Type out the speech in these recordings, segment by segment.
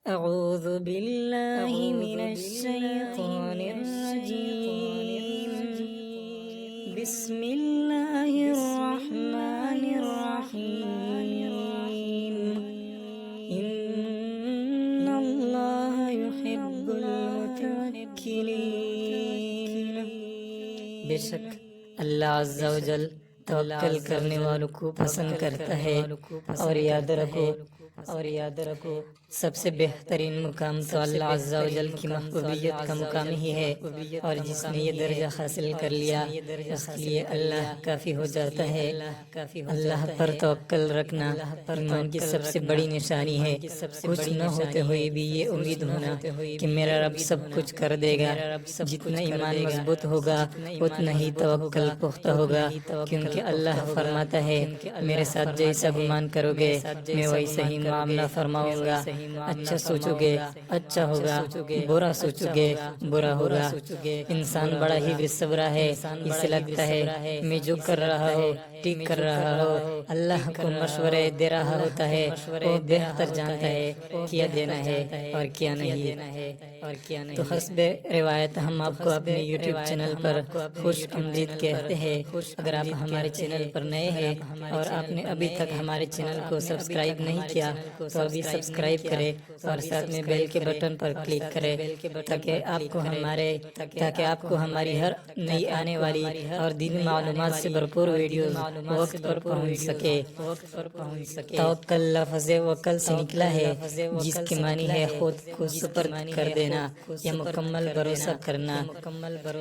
أعوذ بالله من الشيطان الرجيم. بسم الله الرحمن الرحيم. إن الله يحب المتوكلين. بے شک اللہ عز و جل توکل کرنے والوں کو پسند کرتا ہے، اور یاد رکھو سب سے بہترین مقام تو اللہ عز و جل کی محبوبیت کا مقام ہی ہے، اور جس نے یہ درجہ حاصل کر لیا اس کے لیے اللہ کافی ہو جاتا ہے۔ اللہ پر توکل رکھنا ایمان کی سب سے بڑی نشانی ہے۔ کچھ نہ ہوتے ہوئے بھی یہ امید ہونا کہ میرا رب سب کچھ کر دے گا۔ جتنا ایمان مضبوط ہوگا اتنا ہی توکل پختہ ہوگا، کیونکہ اللہ فرماتا ہے میرے ساتھ جیسا گمان کرو گے میں ویسا ہی معاملہ فرماؤں گا۔ اچھا سوچو گے اچھا ہوگا، برا سوچو گے برا ہوگا۔ انسان بڑا ہی بے صبر ہے، اسے لگتا ہے میں جو کر رہا ہوں ٹھیک کر رہا ہوں، اللہ کو مشورے دے رہا ہوتا ہے، وہ بہتر جانتا ہے کیا دینا ہے اور کیا نہیں۔ تو حسب روایت ہم آپ کو اپنے یوٹیوب چینل پر خوش آمدید کہتے ہیں۔ اگر آپ ہمارے چینل پر نئے ہیں اور آپ نے ابھی تک ہمارے چینل کو سبسکرائب نہیں کیا تو ابھی سبسکرائب کرے اور ساتھ میں بیل کے بٹن پر کلک کرے تاکہ آپ کو ہماری ہر نئی آنے والی اور دینی معلومات سے بھرپور ویڈیوز وقت پر پہنچ سکے۔ توکل لفظ وکل سے نکلا ہے، جس کے معنی ہے خود کو سپرد کر دینا یا مکمل بھروسہ کرنا۔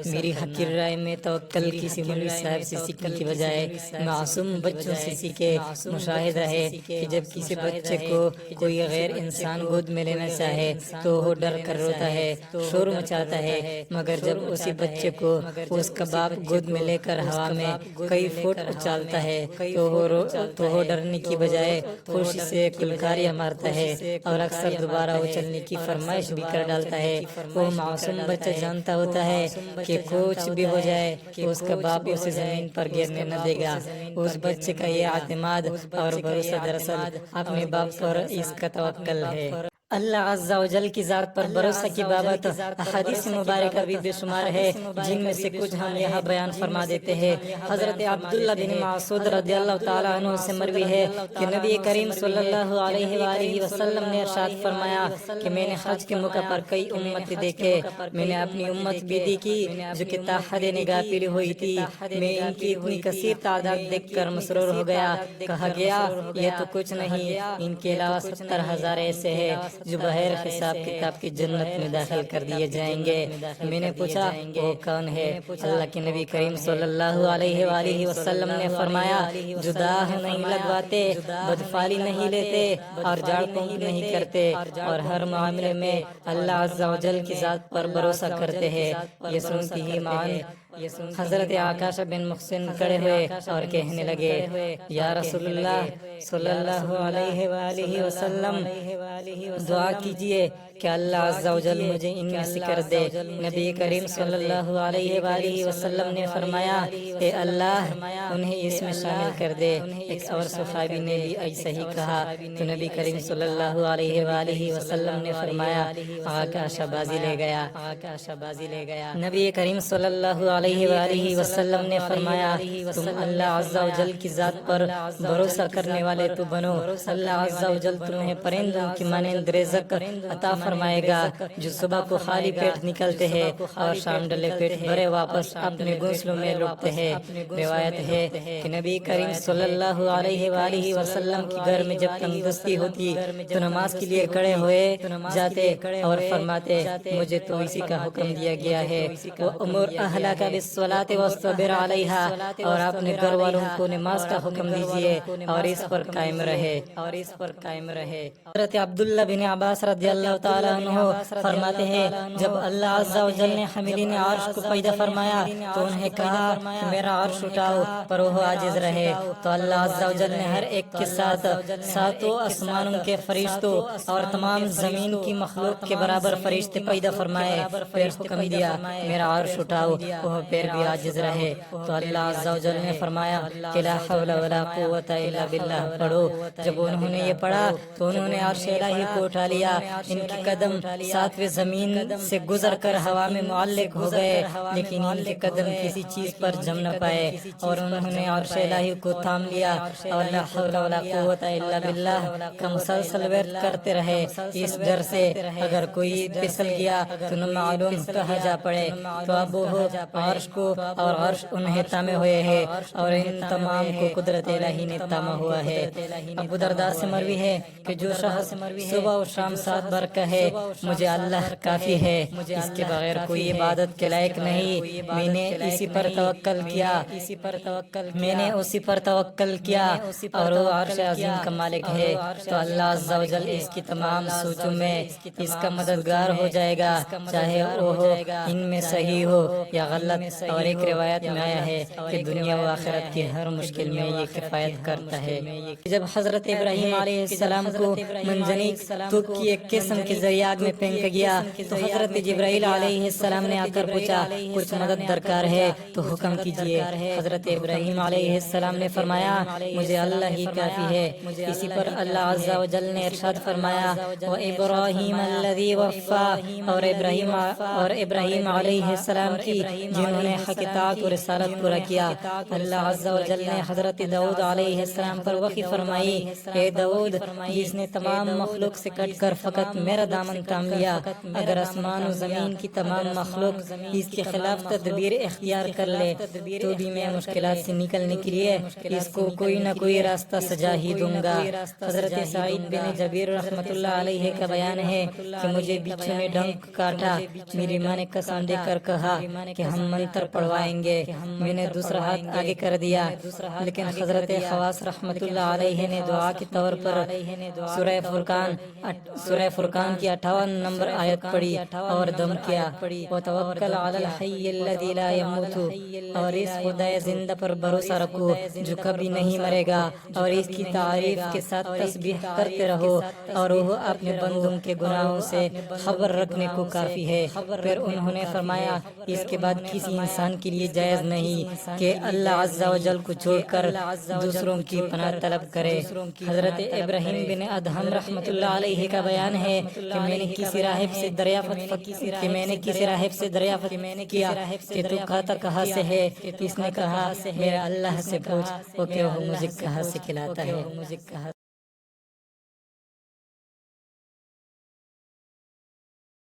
میری حقیر رائے میں توکل کسی مولوی صاحب سے سیکھنے کی بجائے معصوم بچوں سے سیکھے۔ مشاہدہ ہے کہ جب کسی بچے کو کوئی غیر انسان گود میں لینا چاہے تو وہ ڈر کر روتا ہے، شور مچاتا ہے، مگر جب اسی بچے کو اس کا باپ گود میں لے کر ہوا میں کئی فٹ اچھالتا ہے تو وہ ڈرنے کی بجائے خوشی سے کلکاریاں مارتا ہے اور اکثر دوبارہ اچھلنے کی فرمائش بھی کر ڈالتا ہے۔ وہ معصوم بچہ جانتا ہوتا ہے کہ کچھ بھی ہو جائے اس کا باپ اسے زمین پر گرنے نہ دے گا۔ اس بچے کا یہ اعتماد اور بھروسہ دراصل اپنے باپ پر اس کا توکل ہے۔ اللہ عز و جل کی ذات پر بھروسہ کی بابت احادیث مبارکہ بھی بے شمار ہے، جن میں سے کچھ ہم یہاں بیان فرما دیتے ہیں۔ حضرت عبداللہ بن مسعود رضی اللہ تعالیٰ عنہ سے مروی ہے کہ نبی کریم صلی اللہ علیہ وآلہ وسلم نے ارشاد فرمایا کہ میں نے حج کے موقع پر کئی امت دیکھے، میں نے اپنی امت بھی دیکھی جو کہ تا حد نگاہ پیری ہوئی تھی۔ میں ان کی اتنی کثیر تعداد دیکھ کر مسرور ہو گیا۔ کہا گیا یہ تو کچھ نہیں، ان کے علاوہ 70,000 ایسے ہیں جو بغیر حساب کتاب کی جنت میں داخل کر دیے جائیں گے۔ میں نے پوچھا وہ کون ہے؟ اللہ کے نبی کریم صلی اللہ علیہ وآلہ وسلم نے فرمایا جو داغ نہیں لگواتے، بدفعلی نہیں لیتے اور جھاڑ پھونک نہیں کرتے اور ہر معاملے میں اللہ عز و جل کی ذات پر بھروسہ کرتے ہیں۔ یہ سنتی ہی حضرت عکاشہ بن محسن کھڑے ہوئے اور کہنے لگے یا رسول اللہ صلی اللہ علیہ وآلہ وسلم دعا کیجئے کہ اللہ عز و جل مجھے ان میں سے کر دے۔ نبی کریم صلی اللہ علیہ وآلہ وسلم نے فرمایا اے اللہ انہیں اس میں شامل کر دے۔ ایک اور صحابی نے بھی ایسا ہی کہا تو نبی کریم صلی اللہ علیہ وآلہ وسلم نے فرمایا عکاشہ بازی لے گیا۔ نبی کریم صلی اللہ علیہ وآلہ وسلم نے فرمایا تم اللہ عز و جل کی ذات پر بھروسہ کرنے والے تو بنو، اللہ عز و جل تمہیں پرندوں کی مانند رزق عطا فرمائے گا جو صبح کو خالی پیٹ نکلتے ہیں اور شام ڈلے پیٹ بھرے واپس اپنے گھونسلوں میں لوٹتے ہیں۔ روایت ہے کہ نبی کریم صلی اللہ علیہ وآلہ وسلم کے گھر میں جب تنگدستی ہوتی تو نماز کے لیے کھڑے ہوئے جاتے اور فرماتے مجھے تو اسی کا حکم دیا گیا ہے وَأْمُرْ أَهْلَكَ بِالصَّلَاةِ وَاصْطَبِرْ عَلَيْهَا، اور اپنے گھر والوں کو نماز کا حکم دیجیے اور اس پر قائم رہے۔ حضرت عبداللہ بن عباس رضی اللہ تعالیٰ تعالیٰ عنہ فرماتے ہیں جب اللہ عز و جل نے حاملین عرش کو پیدا فرمایا تو انہیں کہا کہ میرا عرش اٹھاؤ، پر وہ عاجز رہے، تو اللہ عز و جل نے ہر ایک کے ساتھ ساتوں آسمانوں کے فرشتوں اور تمام زمین کی مخلوق کے برابر فرشتے پیدا فرمائے، پھر حکم دیا میرا عرش اٹھاؤ، وہ پھر بھی عاجز رہے، تو اللہ عز و جل نے فرمایا کہ لا حول ولا قوت الا باللہ پڑھو۔ جب انہوں نے یہ پڑھا تو انہوں نے عرش الہی کو اٹھا لیا، ان کے قدم ساتویں زمین سے گزر کر ہوا میں معلق ہو گئے، لیکن ان کے قدم کسی چیز پر جم نہ پائے، اور انہوں نے عرش الہی کو تھام لیا اور لا حول ولا قوت الا باللہ کا مسلسل ورد کرتے رہے، اس ڈر سے اگر کوئی پھسل گیا تو نہ معلوم کہاں جا پڑے۔ تو اب وہ عرش کو اور عرش انہیں تامے ہوئے ہے، اور ان تمام کو قدرت الہی نے تاما ہوا ہے۔ ابو درداء سے مروی ہے کہ جو شخص صبح و شام 7 بار کہے مجھے اللہ کافی ہے، اس کے بغیر کوئی عبادت کے لائق نہیں، میں نے اسی پر توکل کیا اور وہ عرش عظیم کا مالک ہے، تو اللہ عز و جل اس کی تمام سوچوں میں اس کا مددگار ہو جائے گا، چاہے وہ ہو ان میں صحیح ہو یا غلط۔ اور ایک روایت میں آیا ہے کہ دنیا و آخرت کی ہر مشکل میں یہ کفایت کرتا ہے۔ جب حضرت ابراہیم علیہ السلام کو منجنیق توپ کی ایک قسم کے ذریعے آگ میں پھینکا گیا تو حضرت جبرائیل علیہ السلام نے آ کر پوچھا کچھ مدد درکار ہے تو حکم کیجیے۔ حضرت ابراہیم علیہ السلام نے فرمایا مجھے اللہ ہی کافی ہے۔ اسی پر اللہ عز و جل نے ارشاد فرمایا وَإِبْرَاهِيمَ الَّذِي وَفَّى، اور ابراہیم علیہ السلام کی جنہوں نے حق اطاعت و رسالت پورا کیا۔ اللہ عز و جل نے حضرت داؤد علیہ السلام پر وحی فرمائی اے داؤد، جس نے تمام مخلوق سے کٹ کر فقط میرا دامن تام لیا، اگر آسمان و زمین کی تمام مخلوق اس کے خلاف تدبیر اختیار کر لے تو بھی میں مشکلات سے نکلنے کے لیے اس کو کوئی نہ کوئی راستہ سجا ہی دوں گا۔ حضرت سعید بن جبیر رحمۃ اللہ علیہ کا بیان ہے کہ مجھے بچھو نے ڈنک کاٹا، میری ماں نے قسم دے کر کہا کہ ہم منتر پڑھوائیں گے، میں نے دوسرا ہاتھ آگے کر دیا، لیکن حضرت خواص رحمۃ اللہ علیہ نے دعا کے طور پر سورہ فرقان کی 58 نمبر آیت پڑھی اور دم کیا وتوکل علی الحی الذی لا یموت، اور اس خدائے زندہ پر بھروسہ رکھو جو کبھی نہیں مرے گا، اور اس کی تعریف کے ساتھ تسبیح کرتے رہو، اور وہ اپنے بندوں کے گناہوں سے خبر رکھنے کو کافی ہے۔ پھر انہوں نے فرمایا اس کے بعد کسی انسان کے لیے جائز نہیں کہ اللہ عز و جل کو چھوڑ کر دوسروں کی پناہ طلب کرے۔ حضرت ابراہیم بن ادہم رحمۃ اللہ علیہ کا بیان ہے کہ میں نے کسی راہب سے دریافت کیا کہ تو کہاں سے ہے؟ اس نے کہا میرا اللہ سے پوچھ، وہ کہ وہ مجھے کہاں سے کھلاتا ہے۔